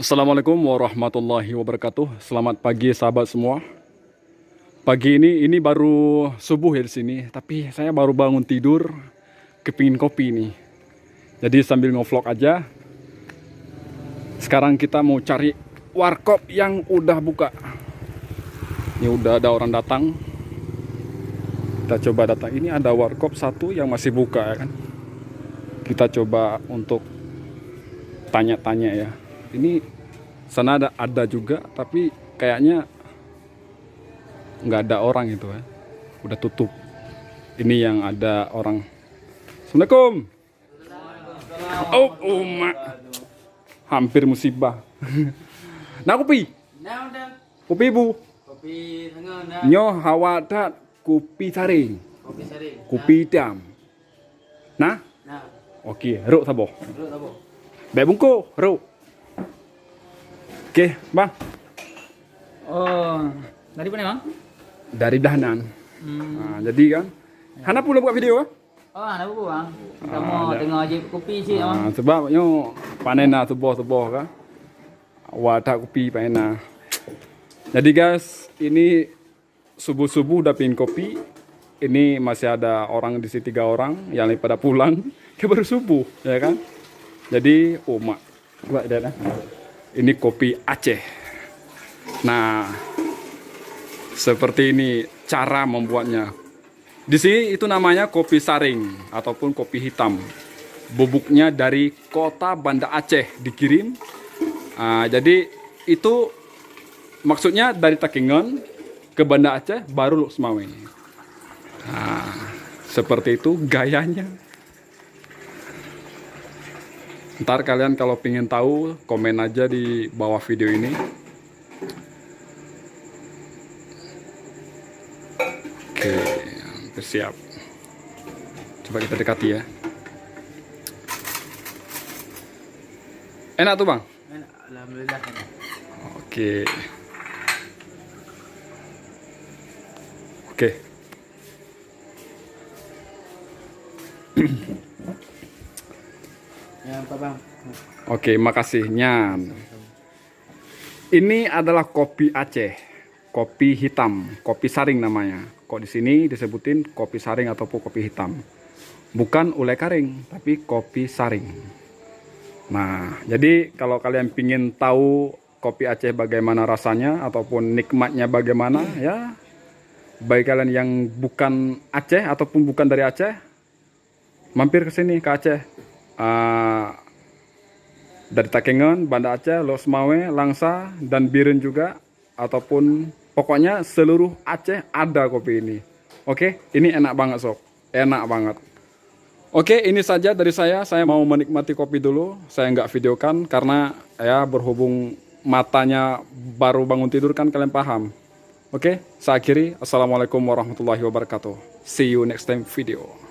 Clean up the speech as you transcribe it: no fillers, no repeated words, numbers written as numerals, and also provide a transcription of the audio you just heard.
Assalamualaikum warahmatullahi wabarakatuh. Selamat pagi sahabat semua. Pagi ini baru subuh ya di sini, tapi saya baru bangun tidur, kepingin kopi nih. Jadi sambil ngevlog aja. Sekarang kita mau cari warkop yang udah buka. Ini udah ada orang datang. Kita coba datang. Ini ada warkop satu yang masih buka ya kan. Kita coba untuk tanya-tanya ya. Ini sana ada juga, tapi kayaknya nggak ada orang itu ya. Udah tutup. Ini yang ada orang. Assalamualaikum. Oh, umat. Hampir musibah. Nah, kopi. Kopi bu. Kopi tengah dah. Nyo hawa dat kopi saring. Kopi sari. Kopi hitam. Nah, Nah, okey, ruk sabo. duduk tak apa? Baik bungku, ruk. Okey, bang. Oh, dari mana bang? Dari Dahnan. Jadi kan, Hana pula buat video ah. Oh, ada apa bang? Kita mau tengah je kopi sih bang. Sebab nyo panena tubuh-tubuh kan. Wadah kopi panena. Jadi guys, ini subuh-subuh udah pingin kopi. Ini masih ada orang di sini 3 orang yang lain pada pulang ke baru subuh, ya kan? Jadi, mak, coba lihat lah. Ini kopi Aceh. Nah, seperti ini cara membuatnya. Di sini itu namanya kopi saring ataupun kopi hitam. Bubuknya dari kota Banda Aceh dikirim. Jadi itu maksudnya dari Takengon ke Banda Aceh baru Semawe. Seperti itu gayanya. Ntar kalian kalau pengen tahu komen aja di bawah video ini. Oke, hampir siap. Coba kita dekati ya. Enak tuh bang? Enak, alhamdulillah enak. Oke. Oke. Ya apa bang? Oke, makasih Nyan. Ini adalah kopi Aceh, kopi hitam, kopi saring namanya. Kok di sini disebutin kopi saring ataupun kopi hitam. Bukan ulai karing, tapi kopi saring. Nah, jadi kalau kalian pingin tahu kopi Aceh bagaimana rasanya ataupun nikmatnya bagaimana ya, bagi kalian yang bukan Aceh ataupun bukan dari Aceh, mampir ke sini ke Aceh. Dari Takengon, Banda Aceh, Los Mawe, Langsa, dan Biren juga, ataupun pokoknya seluruh Aceh ada kopi ini. Oke, ini enak banget sob, enak banget. Oke, ini saja dari saya mau menikmati kopi dulu. Saya nggak videokan karena ya berhubung matanya baru bangun tidur kan kalian paham. Oke, saya akhiri. Assalamualaikum warahmatullahi wabarakatuh. See you next time video.